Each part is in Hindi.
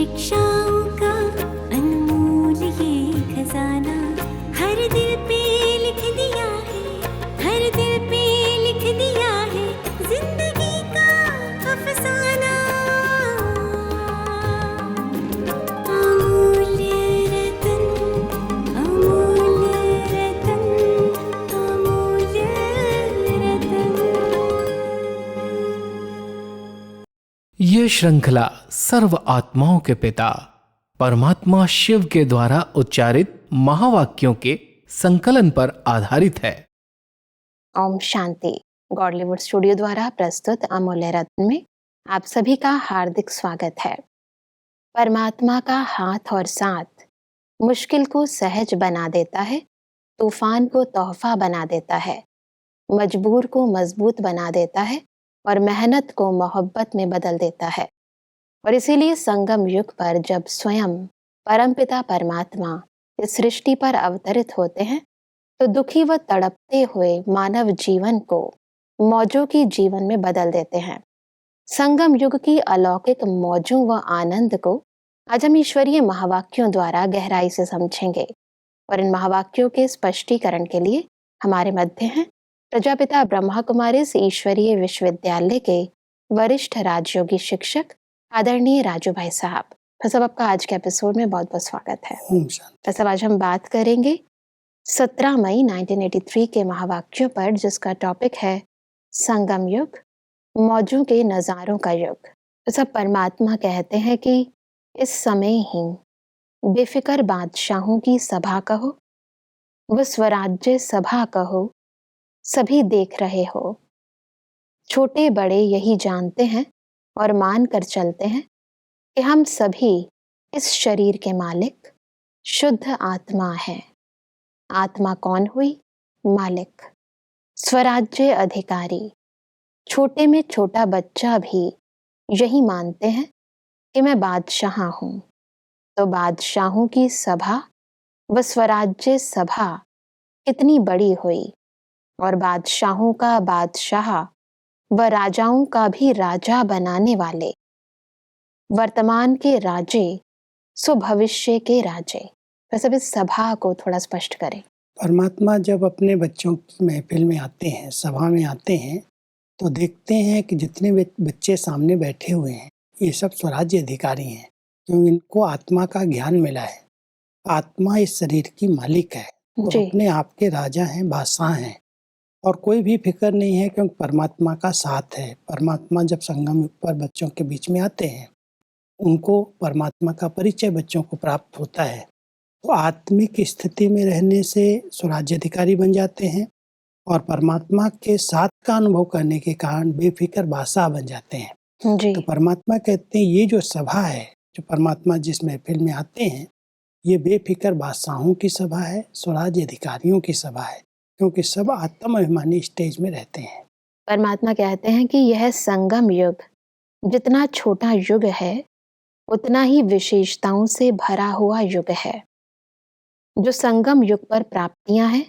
शिक्षाओं का अनमोल ये खजाना हर दिल पे लिख दिया है, हर दिल पे लिख दिया है जिंदगी का अफसाना। अमूल्य रतन, अमूल्य रतन, अमूल्य रतन। ये श्रृंखला सर्व आत्माओं के पिता परमात्मा शिव के द्वारा उच्चारित महावाक्यों के संकलन पर आधारित है। ओम शांति। गॉडलीवुड स्टूडियो द्वारा प्रस्तुत अमूल्य रत्न में आप सभी का हार्दिक स्वागत है। परमात्मा का हाथ और साथ मुश्किल को सहज बना देता है, तूफान को तोहफा बना देता है, मजबूर को मजबूत बना देता है और मेहनत को मोहब्बत में बदल देता है। और इसीलिए संगम युग पर जब स्वयं परमपिता परमात्मा इस सृष्टि पर अवतरित होते हैं तो दुखी व तड़पते हुए मानव जीवन को मौजों की जीवन में बदल देते हैं। संगम युग की अलौकिक मौजों व आनंद को आज हम ईश्वरीय महावाक्यों द्वारा गहराई से समझेंगे। और इन महावाक्यों के स्पष्टीकरण के लिए हमारे मध्य हैं प्रजापिता ब्रह्मा कुमारी ईश्वरीय विश्वविद्यालय के वरिष्ठ राजयोगी शिक्षक आदरणीय राजू भाई साहब। तो सब आपका आज के एपिसोड में बहुत बहुत स्वागत है। तो सब आज हम बात करेंगे 17 मई 1983 के महावाक्यों पर, जिसका टॉपिक है संगम युग, मौजों के नज़ारों का युग। तो सब परमात्मा कहते हैं कि इस समय ही बेफिक्र बादशाहों की सभा कहो, व स्वराज्य सभा कहो, सभी देख रहे हो। छोटे बड़े यही जानते हैं और मान कर चलते हैं कि हम सभी इस शरीर के मालिक शुद्ध आत्मा हैं। आत्मा कौन हुई? मालिक, स्वराज्य अधिकारी। छोटे में छोटा बच्चा भी यही मानते हैं कि मैं बादशाह हूँ। तो बादशाहों की सभा व स्वराज्य सभा कितनी बड़ी हुई, और बादशाहों का बादशाह व राजाओं का भी राजा बनाने वाले, वर्तमान के राजे सो भविष्य के राजे। वैसे इस सभा को थोड़ा स्पष्ट करें। परमात्मा जब अपने बच्चों की महफिल में आते हैं, सभा में आते हैं, तो देखते हैं कि जितने बच्चे सामने बैठे हुए हैं ये सब स्वराज्य अधिकारी हैं, क्योंकि इनको आत्मा का ज्ञान मिला है। आत्मा इस शरीर की मालिक है, तो अपने आप के राजा हैं, बादशाह हैं, और कोई भी फिक्र नहीं है क्योंकि परमात्मा का साथ है। परमात्मा जब संगम युग पर बच्चों के बीच में आते हैं, उनको परमात्मा का परिचय बच्चों को प्राप्त होता है, तो आत्मिक स्थिति में रहने से स्वराज्य अधिकारी बन जाते हैं और परमात्मा के साथ का अनुभव करने के कारण बेफिक्र बादशाह बन जाते हैं। तो परमात्मा कहते हैं ये जो सभा है, जो परमात्मा जिस महफिल में आते हैं, ये बेफिक्र बादशाहों की सभा है, स्वराज्य अधिकारियों की सभा है, क्योंकि सब आत्म अभिमानी स्टेज में रहते हैं। परमात्मा कहते हैं कि यह संगम युग जितना छोटा युग है उतना ही विशेषताओं से भरा हुआ युग है। जो संगम युग पर प्राप्तियां हैं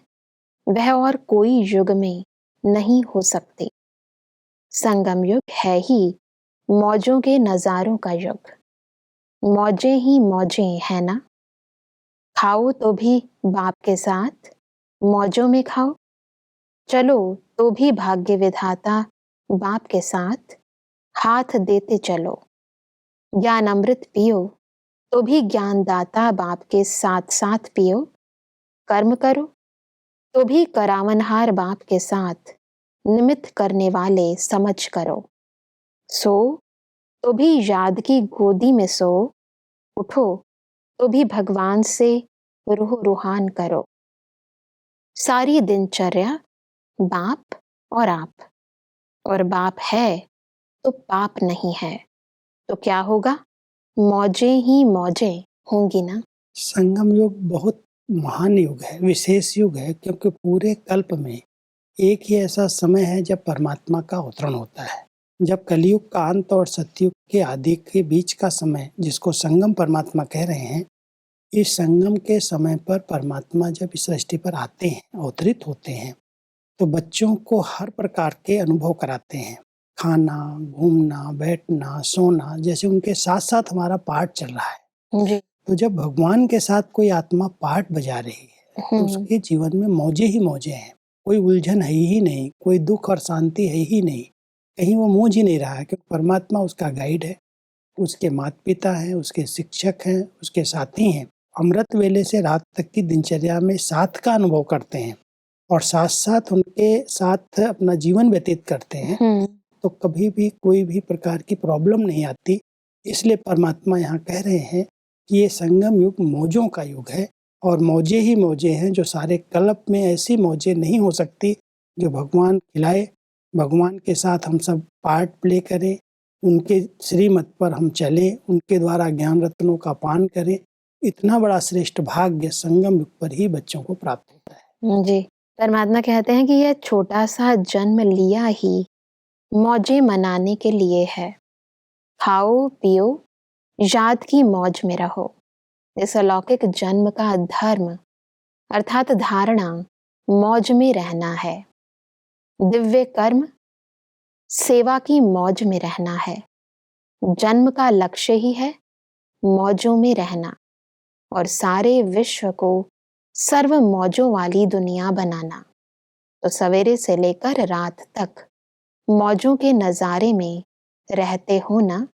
वह और कोई युग में नहीं हो सकती। संगम युग है ही मौजों के नज़ारों का युग। मौजें ही मौजें है ना, खाओ तो भी बाप के साथ, मौजों में खाओ, चलो तो भी भाग्य विधाता बाप के साथ हाथ देते चलो। ज्ञान अमृत पियो तो भी ज्ञानदाता बाप के साथ साथ पियो। कर्म करो तो भी करावनहार बाप के साथ निमित्त करने वाले समझ करो। सो तो भी याद की गोदी में सो, उठो तो भी भगवान से रूह रूहान करो। सारी दिनचर्या बाप और आप, और बाप है तो पाप नहीं है, तो क्या होगा? मौजें ही मौजें होंगी ना। संगम युग बहुत महान युग है, विशेष युग है, क्योंकि पूरे कल्प में एक ही ऐसा समय है जब परमात्मा का अवतरण होता है। जब कलयुग का अंत और सतयुग के आदि के बीच का समय, जिसको संगम परमात्मा कह रहे हैं, इस संगम के समय पर परमात्मा जब इस सृष्टि पर आते हैं, अवतरित होते हैं, तो बच्चों को हर प्रकार के अनुभव कराते हैं। खाना, घूमना, बैठना, सोना, जैसे उनके साथ साथ हमारा पाठ चल रहा है। जी। तो जब भगवान के साथ कोई आत्मा पाठ बजा रही है तो उसके जीवन में मौजे ही मौजे हैं, कोई उलझन है ही नहीं, कोई दुख और शांति है ही नहीं, कहीं वो मूझ ही नहीं रहा है, क्योंकि परमात्मा उसका गाइड है, उसके माता पिता हैं, उसके शिक्षक हैं, उसके साथी हैं। अमृत वेले से रात तक की दिनचर्या में साथ का अनुभव करते हैं और साथ साथ उनके साथ अपना जीवन व्यतीत करते हैं, तो कभी भी कोई भी प्रकार की प्रॉब्लम नहीं आती। इसलिए परमात्मा यहाँ कह रहे हैं कि ये संगम युग मौजों का युग है और मौजे ही मौजे हैं, जो सारे कल्प में ऐसी मौजे नहीं हो सकती जो भगवान खिलाए। भगवान के साथ हम सब पार्ट प्ले करें, उनके श्रीमत पर हम चलें, उनके द्वारा ज्ञान रत्नों का पान करें। इतना बड़ा श्रेष्ठ भाग्य संगम युग पर ही बच्चों को प्राप्त होता है। जी, परमात्मा कहते हैं कि यह छोटा सा जन्म लिया ही मौजें मनाने के लिए है। खाओ पियो, याद की मौज में रहो। इस अलौकिक जन्म का धर्म अर्थात धारणा मौज में रहना है। दिव्य कर्म सेवा की मौज में रहना है। जन्म का लक्ष्य ही है मौजों में रहना और सारे विश्व को सर्व मौजों वाली दुनिया बनाना। तो सवेरे से लेकर रात तक मौजों के नज़ारे में रहते हो ना,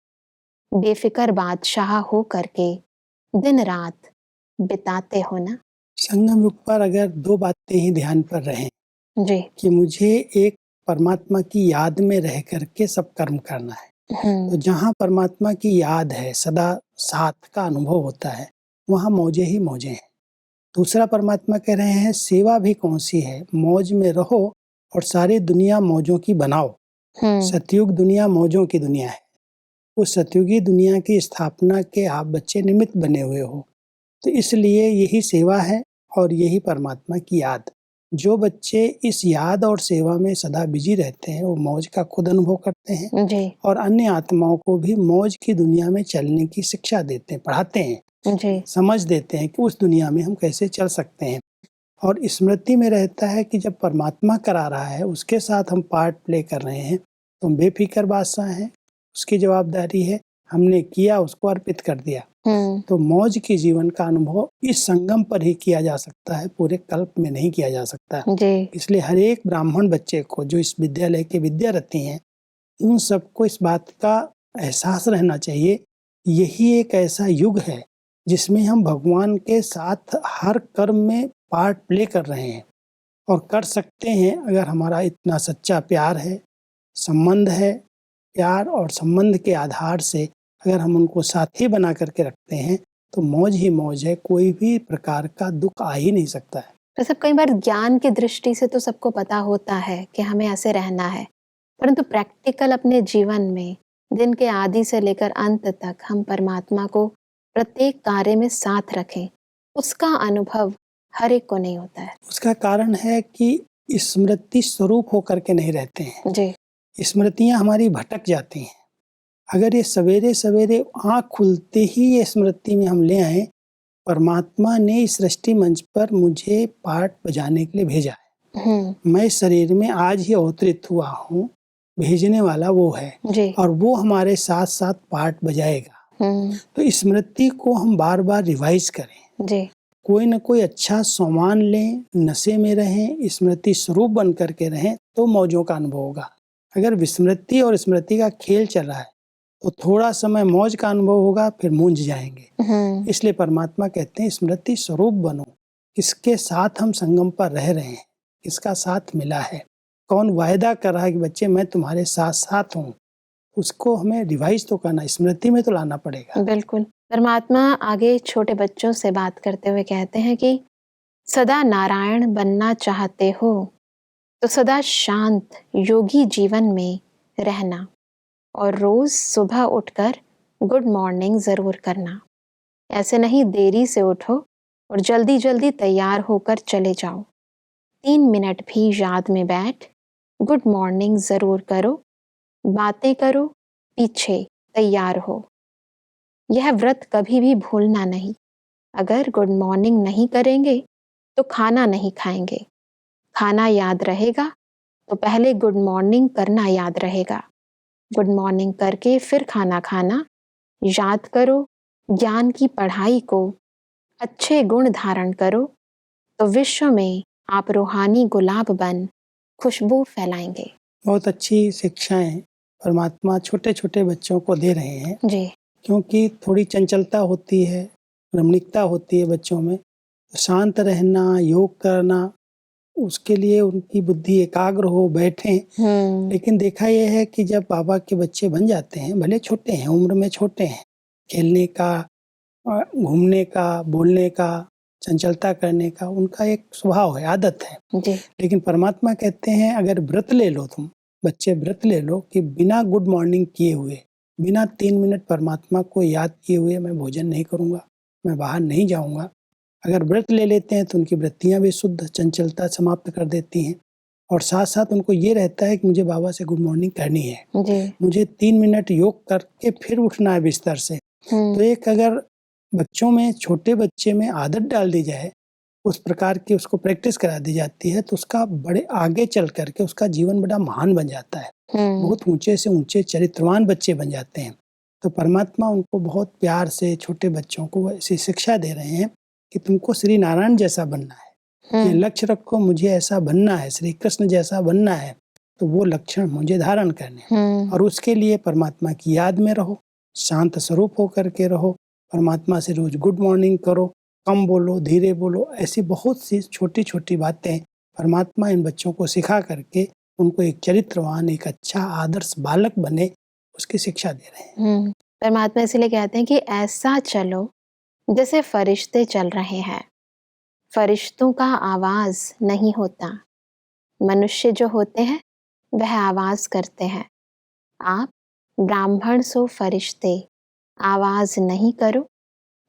बेफिक्र बादशाह हो करके दिन रात बिताते हो ना। संगम युग पर अगर दो बातें ही ध्यान पर रहें जी। कि मुझे एक परमात्मा की याद में रह करके सब कर्म करना है, तो जहाँ परमात्मा की याद है, सदा साथ का अनुभव होता है, वहाँ मौजे ही मौजे हैं। दूसरा परमात्मा कह रहे हैं सेवा भी कौन सी है, मौज में रहो और सारी दुनिया मौजों की बनाओ। सतयुग दुनिया मौजों की दुनिया है। उस सतयुगी दुनिया की स्थापना के आप बच्चे निमित्त बने हुए हो, तो इसलिए यही सेवा है और यही परमात्मा की याद। जो बच्चे इस याद और सेवा में सदा बिजी रहते हैं वो मौज का खुद अनुभव करते हैं जी। और अन्य आत्माओं को भी मौज की दुनिया में चलने की शिक्षा देते हैं, पढ़ाते हैं जी। समझ देते हैं कि उस दुनिया में हम कैसे चल सकते हैं। और स्मृति में रहता है कि जब परमात्मा करा रहा है उसके साथ हम पार्ट प्ले कर रहे हैं तो हम बेफिक्र बादशाह हैं, उसकी जवाबदारी है, हमने किया उसको अर्पित कर दिया। तो मौज के जीवन का अनुभव इस संगम पर ही किया जा सकता है, पूरे कल्प में नहीं किया जा सकता। इसलिए हर एक ब्राह्मण बच्चे को जो इस विद्यालय के विद्यार्थी हैं उन सबको इस बात का एहसास रहना चाहिए, यही एक ऐसा युग है जिसमें हम भगवान के साथ हर कर्म में पार्ट प्ले कर रहे हैं और कर सकते हैं अगर हमारा इतना सच्चा प्यार है, संबंध है। प्यार और संबंध के आधार से अगर हम उनको साथी बना करके रखते हैं तो मौज ही मौज है, कोई भी प्रकार का दुख आ ही नहीं सकता है। तो सब कई बार ज्ञान की दृष्टि से तो सबको पता होता है कि हमें ऐसे रहना है, परंतु प्रैक्टिकल अपने जीवन में दिन के आदि से लेकर अंत तक हम परमात्मा को प्रत्येक कार्य में साथ रखें, उसका अनुभव हर एक को नहीं होता है। उसका कारण है कि स्मृति स्वरूप होकर के नहीं रहते हैं जी। स्मृतियाँ हमारी भटक जाती हैं। अगर ये सवेरे सवेरे आँख खुलते ही ये स्मृति में हम ले आए, परमात्मा ने इस सृष्टि मंच पर मुझे पार्ट बजाने के लिए भेजा है, मैं शरीर में आज ही अवतरित हुआ हूँ, भेजने वाला वो है जी। और वो हमारे साथ साथ पार्ट बजाएगा। तो स्मृति को हम बार बार रिवाइज करें जी। कोई न कोई अच्छा सामान लें, नशे में रहें, स्मृति स्वरूप बन करके रहें तो मौजों का अनुभव होगा। अगर विस्मृति और स्मृति का खेल चल रहा है तो थोड़ा समय मौज का अनुभव होगा, फिर मूंझ जाएंगे। इसलिए परमात्मा कहते हैं स्मृति स्वरूप बनो, किसके साथ हम संगम पर रह रहे हैं, किसका साथ मिला है, कौन वायदा कर रहा है कि बच्चे मैं तुम्हारे साथ साथ हूँ, उसको हमें रिवाइज तो करना, स्मृति में तो लाना पड़ेगा। बिल्कुल। परमात्मा आगे छोटे बच्चों से बात करते हुए कहते हैं कि सदा नारायण बनना चाहते हो तो सदा शांत योगी जीवन में रहना और रोज सुबह उठकर गुड मॉर्निंग जरूर करना। ऐसे नहीं देरी से उठो और जल्दी जल्दी तैयार होकर चले जाओ। 3 मिनट भी याद में बैठ गुड मॉर्निंग जरूर करो, बातें करो, पीछे तैयार हो। यह व्रत कभी भी भूलना नहीं। अगर गुड मॉर्निंग नहीं करेंगे तो खाना नहीं खाएंगे। खाना याद रहेगा तो पहले गुड मॉर्निंग करना याद रहेगा। गुड मॉर्निंग करके फिर खाना खाना। याद करो ज्ञान की पढ़ाई को, अच्छे गुण धारण करो, तो विश्व में आप रूहानी गुलाब बन खुशबू फैलाएंगे। बहुत अच्छी शिक्षाएं परमात्मा छोटे छोटे बच्चों को दे रहे हैं, जी। क्योंकि थोड़ी चंचलता होती है, रमणीकता होती है बच्चों में। शांत रहना, योग करना, उसके लिए उनकी बुद्धि एकाग्र हो, बैठें। लेकिन देखा यह है कि जब बाबा के बच्चे बन जाते हैं, भले छोटे हैं, उम्र में छोटे हैं, खेलने का, घूमने का, बोलने का, चंचलता करने का उनका एक स्वभाव है, आदत है। जी। लेकिन परमात्मा कहते हैं अगर व्रत ले लो, तुम बच्चे व्रत ले लो कि बिना गुड मॉर्निंग किए हुए, बिना 3 मिनट परमात्मा को याद किए हुए मैं भोजन नहीं करूँगा, मैं बाहर नहीं जाऊँगा। अगर व्रत ले लेते हैं तो उनकी वृत्तियाँ भी शुद्ध, चंचलता समाप्त कर देती हैं, और साथ साथ उनको ये रहता है कि मुझे बाबा से गुड मॉर्निंग करनी है, जी। मुझे 3 मिनट योग करके फिर उठना है बिस्तर से। तो एक अगर बच्चों में, छोटे बच्चे में आदत डाल दी जाए, उस प्रकार की उसको प्रैक्टिस करा दी जाती है, तो उसका बड़े आगे चल करके उसका जीवन बड़ा महान बन जाता है। बहुत ऊंचे से ऊंचे चरित्रवान बच्चे बन जाते हैं। तो परमात्मा उनको बहुत प्यार से छोटे बच्चों को ऐसी शिक्षा दे रहे हैं कि तुमको श्री नारायण जैसा बनना है, ये लक्ष्य रखो, मुझे ऐसा बनना है, श्री कृष्ण जैसा बनना है, तो वो लक्षण मुझे धारण करने, और उसके लिए परमात्मा की याद में रहो, शांत स्वरूप होकर के रहो, परमात्मा से रोज गुड मॉर्निंग करो, कम बोलो, धीरे बोलो। ऐसी बहुत सी छोटी छोटी बातें परमात्मा इन बच्चों को सिखा करके उनको एक चरित्रवान, एक अच्छा आदर्श बालक बने, उसकी शिक्षा दे रहे हैं। परमात्मा इसलिए कहते हैं कि ऐसा चलो जैसे फरिश्ते चल रहे हैं। फरिश्तों का आवाज नहीं होता, मनुष्य जो होते हैं वह आवाज करते हैं। आप ब्राह्मण सो फरिश्ते, आवाज नहीं करो,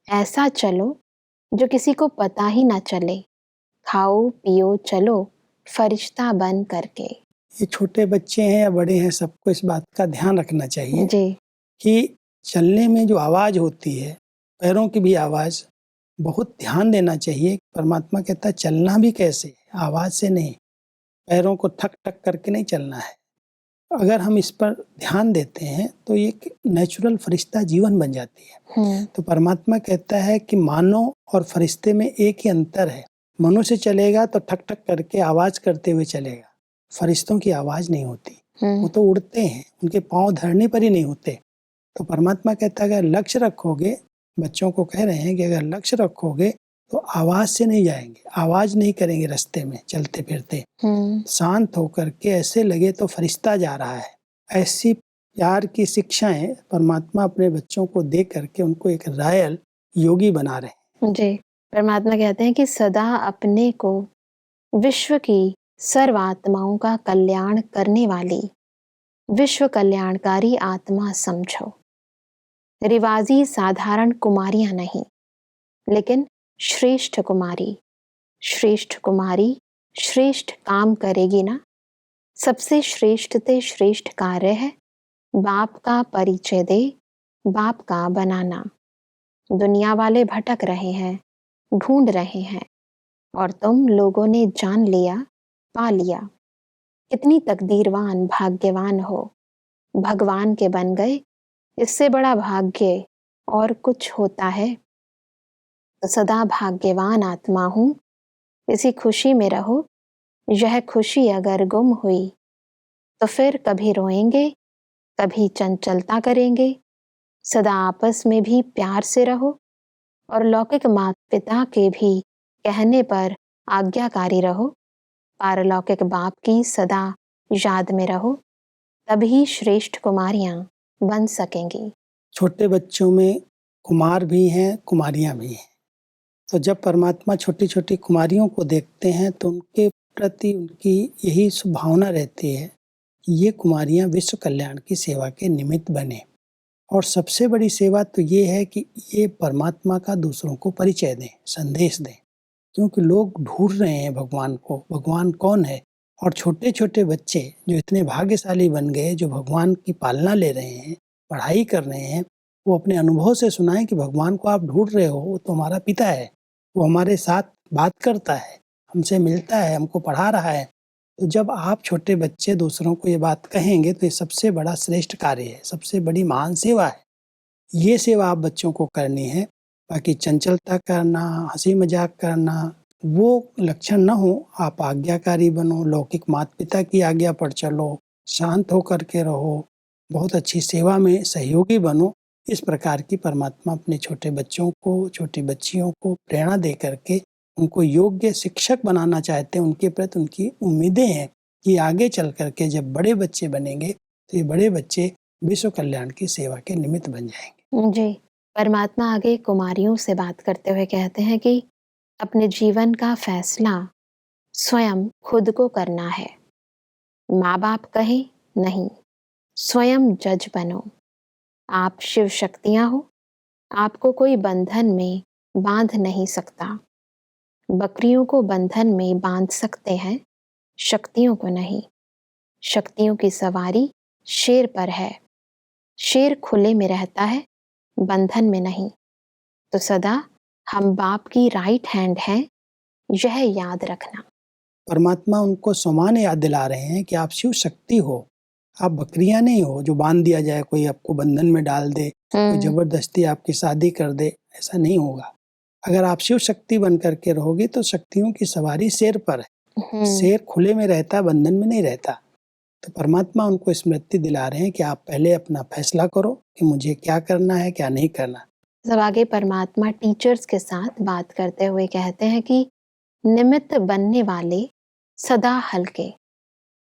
ऐसा चलो जो किसी को पता ही ना चले, खाओ पियो चलो फरिश्ता बन करके। ये छोटे बच्चे हैं या बड़े हैं, सबको इस बात का ध्यान रखना चाहिए जी। कि चलने में जो आवाज होती है, पैरों की भी आवाज, बहुत ध्यान देना चाहिए। परमात्मा कहता है चलना भी कैसे, आवाज से नहीं, पैरों को ठक ठक करके नहीं चलना है। अगर हम इस पर ध्यान देते हैं तो एक नेचुरल फरिश्ता जीवन बन जाती है। तो परमात्मा कहता है कि मानव और फरिश्ते में एक ही अंतर है। मनुष्य चलेगा तो ठक ठक करके आवाज करते हुए चलेगा, फरिश्तों की आवाज नहीं होती, वो तो उड़ते हैं, उनके पांव धरने पर ही नहीं होते। तो परमात्मा कहता है अगर लक्ष्य रखोगे, बच्चों को कह रहे हैं कि अगर लक्ष्य रखोगे तो आवाज से नहीं जाएंगे, आवाज नहीं करेंगे रास्ते में चलते फिरते, शांत होकर के ऐसे लगे तो फरिश्ता जा रहा है। ऐसी प्यार की शिक्षाएं परमात्मा अपने बच्चों को दे करके उनको एक रॉयल योगी बना रहे हैं। जी। परमात्मा कहते हैं कि सदा अपने को विश्व की सर्व आत्माओं का कल्याण करने वाली विश्व कल्याणकारी आत्मा समझो। रिवाजी साधारण कुमारियां नहीं, लेकिन श्रेष्ठ कुमारी। श्रेष्ठ कुमारी श्रेष्ठ काम करेगी ना। सबसे श्रेष्ठ ते श्रेष्ठ कार्य है बाप का परिचय दे, बाप का बनाना। दुनिया वाले भटक रहे हैं, ढूंढ रहे हैं, और तुम लोगों ने जान लिया, पा लिया। कितनी तकदीरवान, भाग्यवान हो, भगवान के बन गए। इससे बड़ा भाग्य और कुछ होता है? तो सदा भाग्यवान आत्मा हूं, इसी खुशी में रहो। यह खुशी अगर गुम हुई तो फिर कभी रोएंगे, कभी चंचलता करेंगे। सदा आपस में भी प्यार से रहो, और लौकिक माता पिता के भी कहने पर आज्ञाकारी रहो। पारलौकिक बाप की सदा याद में रहो, तभी श्रेष्ठ कुमारियां बन सकेंगी। छोटे बच्चों में कुमार भी हैं, कुमारियां भी हैं। तो जब परमात्मा छोटी छोटी कुमारियों को देखते हैं तो उनके प्रति उनकी यही भावना रहती है कि ये कुमारियां विश्व कल्याण की सेवा के निमित्त बने। और सबसे बड़ी सेवा तो ये है कि ये परमात्मा का दूसरों को परिचय दें, संदेश दें, क्योंकि लोग ढूंढ रहे हैं भगवान को, भगवान कौन है। और छोटे छोटे बच्चे जो इतने भाग्यशाली बन गए, जो भगवान की पालना ले रहे हैं, पढ़ाई कर रहे हैं, वो अपने अनुभव से सुनाएं कि भगवान को आप ढूंढ रहे हो, वो तो हमारा पिता है, वो हमारे साथ बात करता है, हमसे मिलता है, हमको पढ़ा रहा है। तो जब आप छोटे बच्चे दूसरों को ये बात कहेंगे तो ये सबसे बड़ा श्रेष्ठ कार्य है, सबसे बड़ी महान सेवा है। ये सेवा आप बच्चों को करनी है। बाकी चंचलता करना, हंसी मजाक करना, वो लक्षण न हो। आप आज्ञाकारी बनो, लौकिक माता पिता की आज्ञा पर चलो, शांत होकर के रहो, बहुत अच्छी सेवा में सहयोगी बनो। इस प्रकार की परमात्मा अपने छोटे बच्चों को, छोटी बच्चियों को प्रेरणा दे करके उनको योग्य शिक्षक बनाना चाहते हैं। उनके प्रति उनकी उम्मीदें हैं कि आगे चल करके जब बड़े बच्चे बनेंगे तो ये बड़े बच्चे विश्व कल्याण की सेवा के निमित्त बन जाएंगे। जी, परमात्मा आगे कुमारियों से बात करते हुए कहते हैं कि अपने जीवन का फैसला स्वयं खुद को करना है। माँ बाप कहे नहीं, स्वयं जज बनो। आप शिव शक्तियाँ हो, आपको कोई बंधन में बांध नहीं सकता। बकरियों को बंधन में बांध सकते हैं, शक्तियों को नहीं। शक्तियों की सवारी शेर पर है। शेर खुले में रहता है, बंधन में नहीं। तो सदा हम बाप की राइट हैंड हैं, यह याद रखना। परमात्मा उनको समान याद दिला रहे हैं कि आप शिव शक्ति हो, आप बकरियां नहीं हो जो बांध दिया जाए, कोई आपको बंधन में डाल दे, कोई जबरदस्ती आपकी शादी कर दे, ऐसा नहीं होगा। अगर आप शिव शक्ति बन करके रहोगे तो शक्तियों की सवारी शेर पर है। शेर खुले में रहता, बंधन में नहीं रहता। तो परमात्मा उनको स्मृति दिला रहे हैं कि आप पहले अपना फैसला करो कि मुझे क्या करना है, क्या नहीं करना। सब आगे परमात्मा टीचर्स के साथ बात करते हुए कहते हैं कि निमित्त बनने वाले सदा हल्के,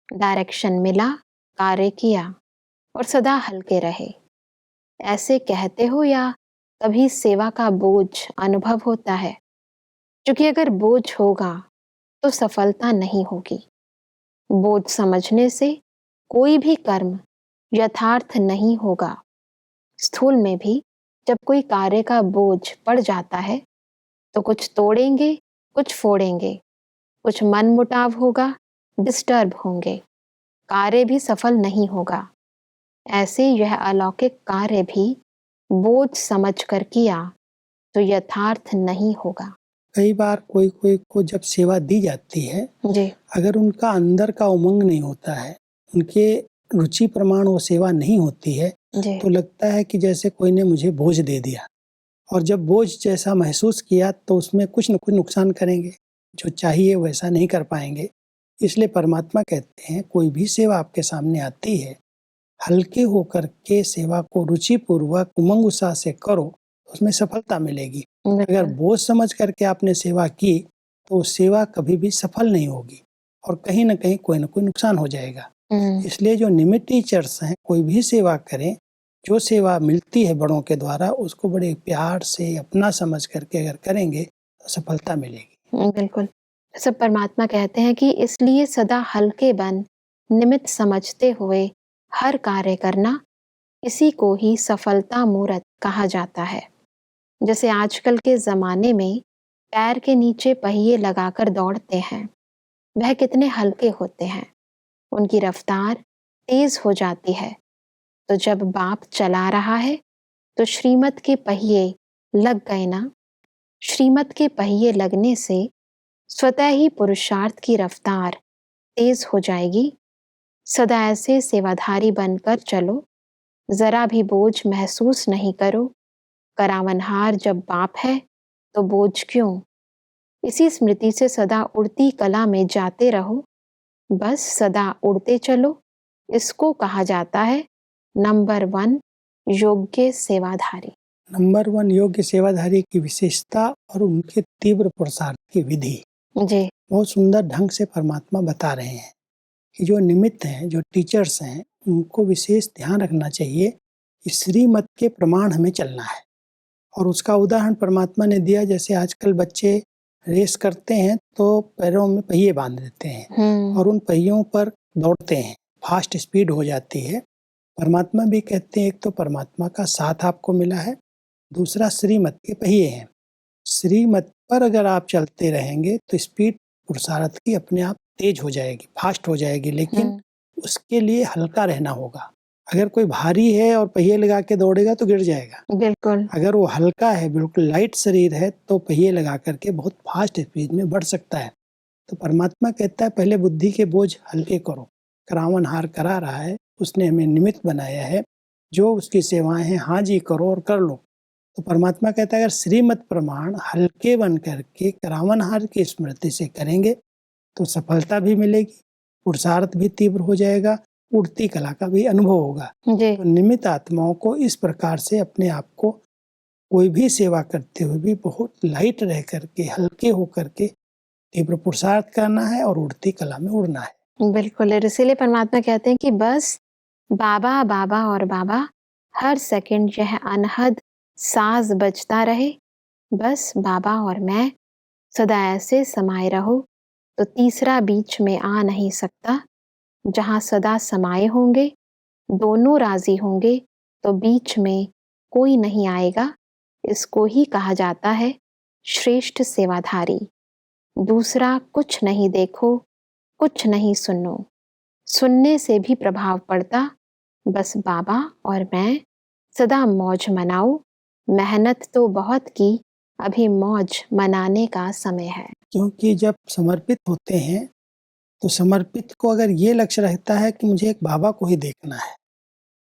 डायरेक्शन मिला, कार्य किया और सदा हल्के रहे। ऐसे कहते हो या कभी सेवा का बोझ अनुभव होता है? क्योंकि अगर बोझ होगा तो सफलता नहीं होगी। बोझ समझने से कोई भी कर्म यथार्थ नहीं होगा। स्थूल में भी जब कोई कार्य का बोझ पड़ जाता है तो कुछ तोड़ेंगे, कुछ फोड़ेंगे, कुछ मनमुटाव होगा, डिस्टर्ब होंगे, कार्य भी सफल नहीं होगा। ऐसे यह अलौकिक कार्य भी बोझ समझकर किया तो यथार्थ नहीं होगा। कई बार कोई को जब सेवा दी जाती है जी, अगर उनका अंदर का उमंग नहीं होता है, उनके रुचि प्रमाण वो सेवा नहीं होती है, जी, तो लगता है कि जैसे कोई ने मुझे बोझ दे दिया। और जब बोझ जैसा महसूस किया तो उसमें कुछ न कुछ नुकसान करेंगे, जो चाहिए वैसा नहीं कर पाएंगे। इसलिए परमात्मा कहते हैं कोई भी सेवा आपके सामने आती है, हल्के होकर के सेवा को रुचिपूर्वक उमंग उत्साह से करो, उसमें सफलता मिलेगी। अगर बोझ समझ करके आपने सेवा की तो सेवा कभी भी सफल नहीं होगी और कहीं ना कहीं कोई ना कोई नुकसान हो जाएगा। इसलिए जो निमित्त टीचर्स हैं, कोई भी सेवा करें, जो सेवा मिलती है बड़ों के द्वारा उसको बड़े प्यार से अपना समझ करके अगर करेंगे तो सफलता मिलेगी। बिल्कुल। सब परमात्मा कहते हैं कि इसलिए सदा हल्के बन, निमित्त समझते हुए हर कार्य करना, इसी को ही सफलता मूर्त कहा जाता है। जैसे आजकल के ज़माने में पैर के नीचे पहिए लगाकर दौड़ते हैं, वह कितने हल्के होते हैं, उनकी रफ्तार तेज हो जाती है। तो जब बाप चला रहा है तो श्रीमत के पहिए लग गए ना। श्रीमत के पहिए लगने से स्वतः ही पुरुषार्थ की रफ्तार तेज हो जाएगी। सदा ऐसे सेवाधारी बनकर चलो, जरा भी बोझ महसूस नहीं करो। करावनहार जब बाप है तो बोझ क्यों। इसी स्मृति से सदा उड़ती कला में जाते रहो, बस सदा उड़ते चलो। इसको कहा जाता है नंबर 1 योग्य सेवाधारी। नंबर 1 योग्य सेवाधारी की विशेषता और उनके तीव्र पुरुषार्थ की विधि जी, बहुत सुंदर ढंग से परमात्मा बता रहे हैं कि जो निमित्त हैं, जो टीचर्स हैं, उनको विशेष ध्यान रखना चाहिए कि श्रीमत के प्रमाण हमें चलना है। और उसका उदाहरण परमात्मा ने दिया, जैसे आजकल बच्चे रेस करते हैं तो पैरों में पहिए बांध देते हैं और उन पहियों पर दौड़ते हैं, फास्ट स्पीड हो जाती है। परमात्मा भी कहते हैं एक तो परमात्मा का साथ आपको मिला है, दूसरा श्रीमत के पहिए हैं। श्रीमत पर अगर आप चलते रहेंगे तो स्पीड पुरुषार्थ की अपने आप तेज हो जाएगी, फास्ट हो जाएगी, लेकिन उसके लिए हल्का रहना होगा। अगर कोई भारी है और पहिए लगा के दौड़ेगा तो गिर जाएगा। बिल्कुल। अगर वो हल्का है, बिल्कुल लाइट शरीर है, तो पहिए लगा करके बहुत फास्ट स्पीड में बढ़ सकता है। तो परमात्मा कहता है पहले बुद्धि के बोझ हल्के करो। करावनहार करा रहा है, उसने हमें निमित्त बनाया है, जो उसकी सेवाएं हैं हाँ जी करो और कर लो। तो परमात्मा कहता है अगर श्रीमत प्रमाण हल्के बन करके करावनहार की स्मृति से करेंगे तो सफलता भी मिलेगी, पुरुषार्थ भी तीव्र हो जाएगा, उड़ती कला का भी अनुभव होगा। जी तो निमित्त आत्माओं को इस प्रकार से अपने आप को कोई भी सेवा करते हुए भी बहुत लाइट रह करके, हल्के होकर के तीव्र पुरुषार्थ करना है और उड़ती कला में उड़ना है। बिल्कुल, और इसीलिए परमात्मा कहते हैं कि बस बाबा बाबा और बाबा, हर सेकंड यह अनहद साज बजता रहे, बस बाबा और मैं सदा ऐसे समाये रहो, तो तीसरा बीच में आ नहीं सकता। जहाँ सदा समाये होंगे, दोनों राजी होंगे, तो बीच में कोई नहीं आएगा। इसको ही कहा जाता है श्रेष्ठ सेवाधारी। दूसरा कुछ नहीं देखो, कुछ नहीं सुनो, सुनने से भी प्रभाव पड़ता, बस बाबा और मैं सदा मौज मनाओ। मेहनत तो बहुत की, अभी मौज मनाने का समय है। क्योंकि जब समर्पित होते हैं तो समर्पित को अगर ये लक्ष्य रहता है कि मुझे एक बाबा को ही देखना है,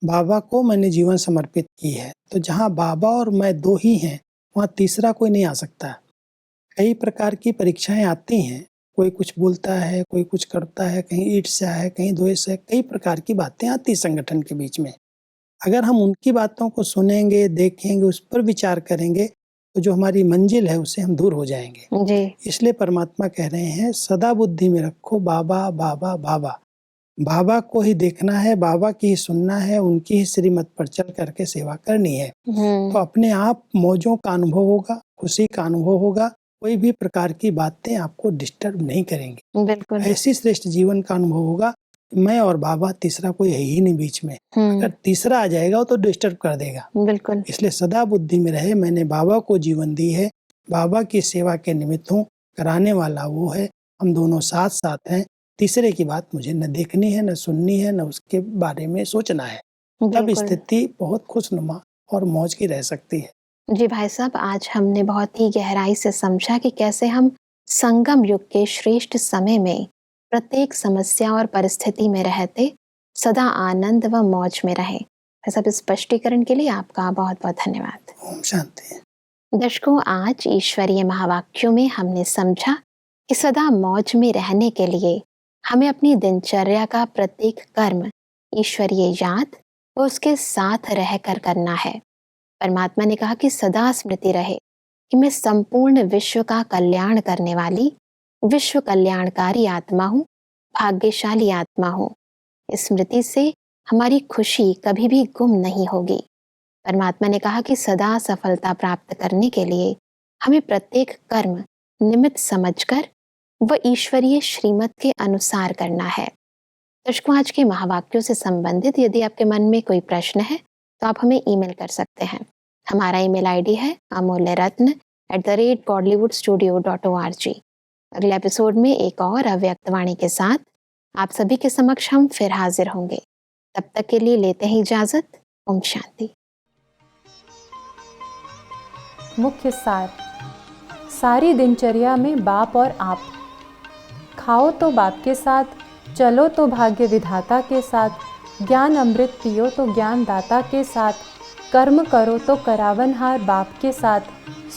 बाबा को मैंने जीवन समर्पित की है, तो जहाँ बाबा और मैं दो ही हैं वहाँ तीसरा कोई नहीं आ सकता। कई प्रकार की परीक्षाएं आती हैं, कोई कुछ बोलता है, कोई कुछ करता है, कहीं ईर्ष्या है, कहीं द्वेष है, कई प्रकार की बातें आती संगठन के बीच में। अगर हम उनकी बातों को सुनेंगे, देखेंगे, उस पर विचार करेंगे तो जो हमारी मंजिल है उससे हम दूर हो जाएंगे। जी इसलिए परमात्मा कह रहे हैं सदा बुद्धि में रखो बाबा बाबा बाबा। बाबा को ही देखना है, बाबा की ही सुनना है, उनकी ही श्रीमत पर चल करके सेवा करनी है। तो अपने आप मौजों का अनुभव होगा, खुशी का अनुभव होगा, कोई भी प्रकार की बातें आपको डिस्टर्ब नहीं करेंगी। बिल्कुल ऐसी श्रेष्ठ जीवन का अनुभव होगा। मैं और बाबा, तीसरा कोई है ही नहीं बीच में। अगर तीसरा आ जाएगा तो डिस्टर्ब कर देगा। बिल्कुल इसलिए सदा बुद्धि में रहे, मैंने बाबा को जीवन दी है, बाबा की सेवा के निमित्त हूँ, कराने वाला वो है, हम दोनों साथ साथ हैं। तीसरे की बात मुझे न देखनी है, न सुननी है, न उसके बारे में सोचना है। तब बिल्कुल। स्थिति बहुत खुशनुमा और मौज की रह सकती है। जी भाई साहब, आज हमने बहुत ही गहराई से समझा कि कैसे हम संगम युग के श्रेष्ठ समय में प्रत्येक समस्या और परिस्थिति में रहते सदा आनंद व मौज में रहे। भाई साहब, इस स्पष्टीकरण के लिए आपका बहुत बहुत धन्यवाद। ओम शांति। दर्शकों, आज ईश्वरीय महावाक्यों में हमने समझा कि सदा मौज में रहने के लिए हमें अपनी दिनचर्या का प्रत्येक कर्म ईश्वरीय याद और उसके साथ रहकर करना है। परमात्मा ने कहा कि सदा स्मृति रहे कि मैं संपूर्ण विश्व का कल्याण करने वाली विश्व कल्याणकारी आत्मा हूँ, भाग्यशाली आत्मा हूँ। इस स्मृति से हमारी खुशी कभी भी गुम नहीं होगी। परमात्मा ने कहा कि सदा सफलता प्राप्त करने के लिए हमें प्रत्येक कर्म निमित्त समझकर व ईश्वरीय श्रीमत के अनुसार करना है। दर्शकों, आज के महावाक्यों से संबंधित यदि आपके मन में कोई प्रश्न है तो आप हमें ईमेल कर सकते हैं। हमारा ईमेल आईडी है amolyaratna@godlywoodstudio.org। अगले एपिसोड में एक और अव्यक्त वाणी के साथ आप सभी के समक्ष हम फिर हाजिर होंगे। तब तक के लिए लेते हैं इजाजत। ओम शांति। मुख्य सार। सारी दिनचर्या में बाप और आप। खाओ तो बाप के साथ, चलो तो भाग्य विधाता के साथ, ज्ञान अमृत पियो तो ज्ञान दाता के साथ, कर्म करो तो करावनहार बाप के साथ,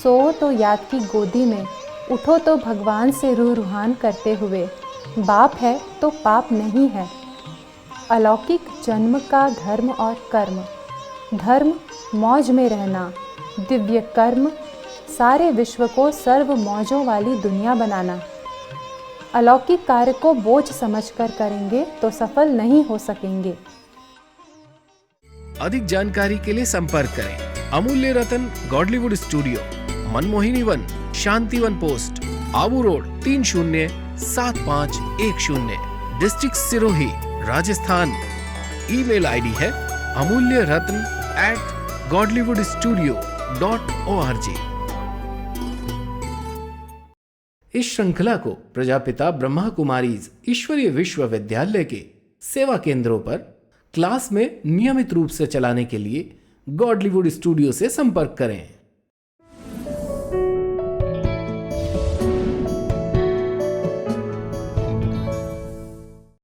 सोओ तो याद की गोदी में, उठो तो भगवान से रूह रूहान करते हुए। बाप है तो पाप नहीं है। अलौकिक जन्म का धर्म और कर्म। धर्म मौज में रहना, दिव्य कर्म सारे विश्व को सर्व मौजों वाली दुनिया बनाना। अलौकिक कार्य को बोझ समझकर करेंगे तो सफल नहीं हो सकेंगे। अधिक जानकारी के लिए संपर्क करें Amulya Ratan godlywood studio, Manmohini Van, Shanti Van post, Abu road 307510, district Sirohi, Rajasthan. Email ID है amulyaratn@godlywoodstudio.org। इस श्रृंखला को प्रजापिता ब्रह्मा कुमारीज ईश्वरीय विश्वविद्यालय के सेवा केंद्रों पर क्लास में नियमित रूप से चलाने के लिए गॉडलीवुड स्टूडियो से संपर्क करें।